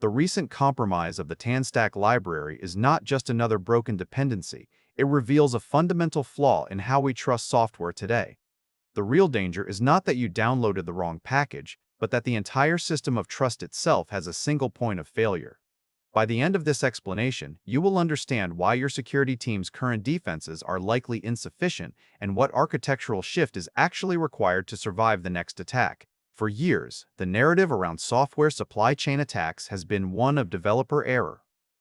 The recent compromise of the TanStack library is not just another broken dependency, it reveals a fundamental flaw in how we trust software today. The real danger is not that you downloaded the wrong package, but that the entire system of trust itself has a single point of failure. By the end of this explanation, you will understand why your security team's current defenses are likely insufficient and what architectural shift is actually required to survive the next attack. For years, the narrative around software supply chain attacks has been one of developer error.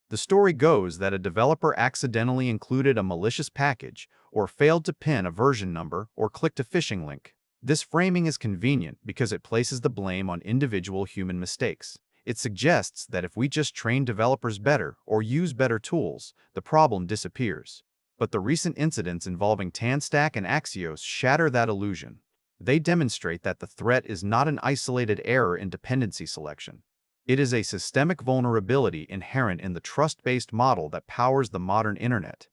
The story goes that a developer accidentally included a malicious package, or failed to pin a version number, or clicked a phishing link. This framing is convenient because it places the blame on individual human mistakes. It suggests that if we just train developers better or use better tools, the problem disappears. But the recent incidents involving TanStack and Axios shatter that illusion. They demonstrate that the threat is not an isolated error in dependency selection. It is a systemic vulnerability inherent in the trust-based model that powers the modern internet.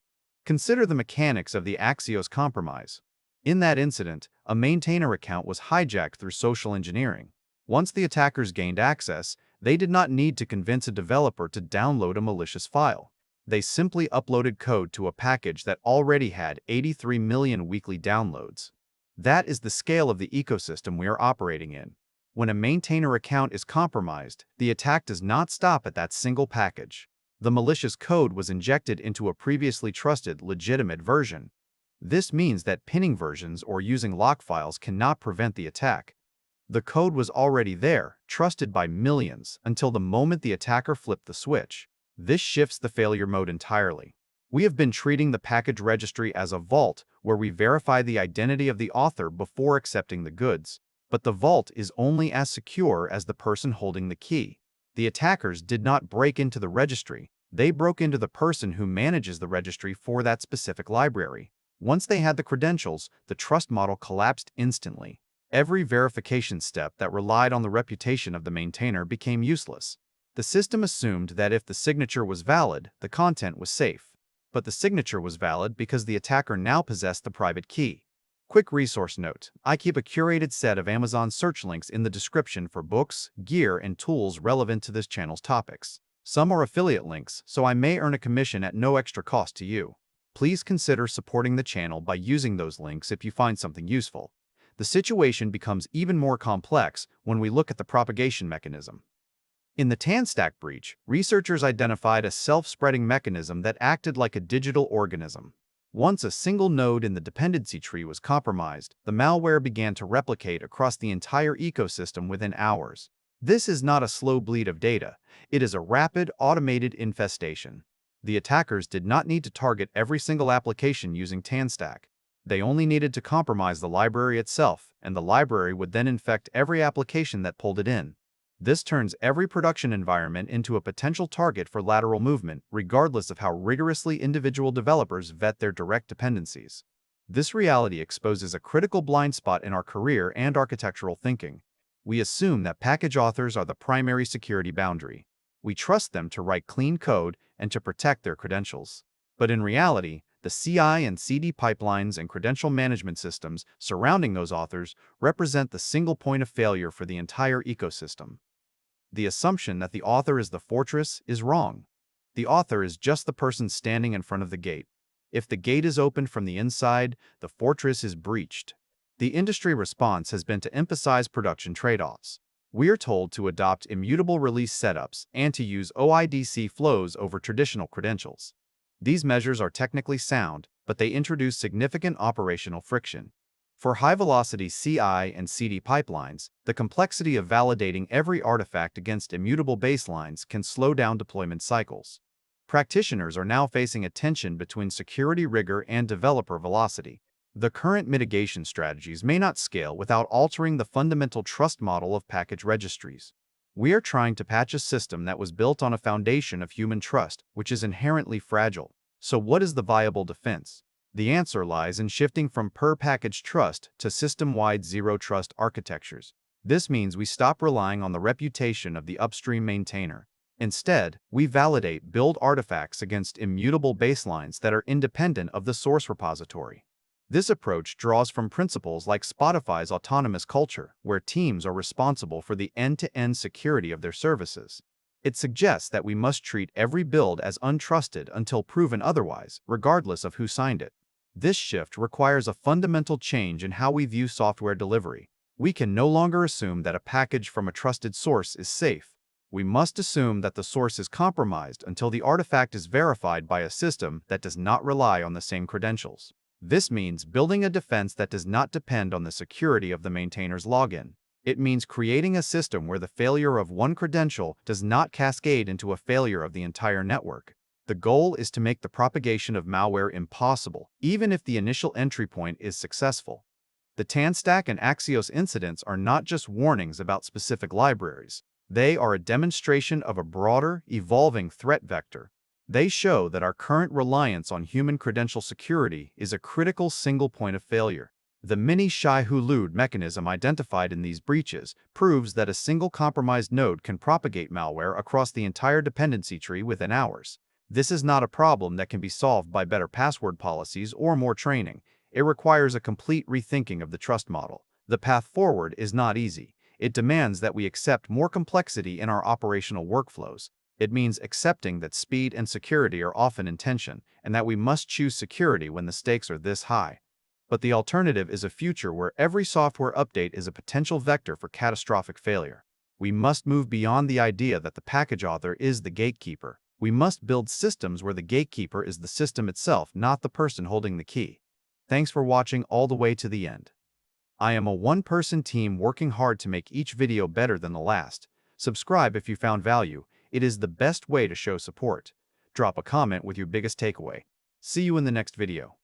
Consider the mechanics of the Axios compromise. In that incident, a maintainer account was hijacked through social engineering. Once the attackers gained access, they did not need to convince a developer to download a malicious file. They simply uploaded code to a package that already had 83 million weekly downloads. That is the scale of the ecosystem we are operating in. When a maintainer account is compromised, the attack does not stop at that single package. The malicious code was injected into a previously trusted, legitimate version. This means that pinning versions or using lockfiles cannot prevent the attack. The code was already there, trusted by millions, until the moment the attacker flipped the switch. This shifts the failure mode entirely. We have been treating the package registry as a vault where we verify the identity of the author before accepting the goods. But the vault is only as secure as the person holding the key. The attackers did not break into the registry, they broke into the person who manages the registry for that specific library. Once they had the credentials, the trust model collapsed instantly. Every verification step that relied on the reputation of the maintainer became useless. The system assumed that if the signature was valid, the content was safe. But the signature was valid because the attacker now possessed the private key. Quick resource note: I keep a curated set of Amazon search links in the description for books, gear, and tools relevant to this channel's topics. Some are affiliate links, so I may earn a commission at no extra cost to you. Please consider supporting the channel by using those links if you find something useful. The situation becomes even more complex when we look at the propagation mechanism. In the TanStack breach, researchers identified a self-spreading mechanism that acted like a digital organism. Once a single node in the dependency tree was compromised, the malware began to replicate across the entire ecosystem within hours. This is not a slow bleed of data. It is a rapid, automated infestation. The attackers did not need to target every single application using TanStack. They only needed to compromise the library itself, and the library would then infect every application that pulled it in. This turns every production environment into a potential target for lateral movement, regardless of how rigorously individual developers vet their direct dependencies. This reality exposes a critical blind spot in our career and architectural thinking. We assume that package authors are the primary security boundary. We trust them to write clean code and to protect their credentials. But in reality, the CI and CD pipelines and credential management systems surrounding those authors represent the single point of failure for the entire ecosystem. The assumption that the author is the fortress is wrong. The author is just the person standing in front of the gate. If the gate is opened from the inside, the fortress is breached. The industry response has been to emphasize production trade-offs. We are told to adopt immutable release setups and to use OIDC flows over traditional credentials. These measures are technically sound, but they introduce significant operational friction. For high-velocity CI and CD pipelines, the complexity of validating every artifact against immutable baselines can slow down deployment cycles. Practitioners are now facing a tension between security rigor and developer velocity. The current mitigation strategies may not scale without altering the fundamental trust model of package registries. We are trying to patch a system that was built on a foundation of human trust, which is inherently fragile. So what is the viable defense? The answer lies in shifting from per-package trust to system-wide zero-trust architectures. This means we stop relying on the reputation of the upstream maintainer. Instead, we validate build artifacts against immutable baselines that are independent of the source repository. This approach draws from principles like Spotify's autonomous culture, where teams are responsible for the end-to-end security of their services. It suggests that we must treat every build as untrusted until proven otherwise, regardless of who signed it. This shift requires a fundamental change in how we view software delivery. We can no longer assume that a package from a trusted source is safe. We must assume that the source is compromised until the artifact is verified by a system that does not rely on the same credentials. This means building a defense that does not depend on the security of the maintainer's login. It means creating a system where the failure of one credential does not cascade into a failure of the entire network. The goal is to make the propagation of malware impossible, even if the initial entry point is successful. The TanStack and Axios incidents are not just warnings about specific libraries. They are a demonstration of a broader, evolving threat vector. They show that our current reliance on human credential security is a critical single point of failure. The mini-Shai-Hulud mechanism identified in these breaches proves that a single compromised node can propagate malware across the entire dependency tree within hours. This is not a problem that can be solved by better password policies or more training. It requires a complete rethinking of the trust model. The path forward is not easy. It demands that we accept more complexity in our operational workflows. It means accepting that speed and security are often in tension, and that we must choose security when the stakes are this high. But the alternative is a future where every software update is a potential vector for catastrophic failure. We must move beyond the idea that the package author is the gatekeeper. We must build systems where the gatekeeper is the system itself, not the person holding the key. Thanks for watching all the way to the end. I am a one-person team working hard to make each video better than the last. Subscribe if you found value. It is the best way to show support. Drop a comment with your biggest takeaway. See you in the next video.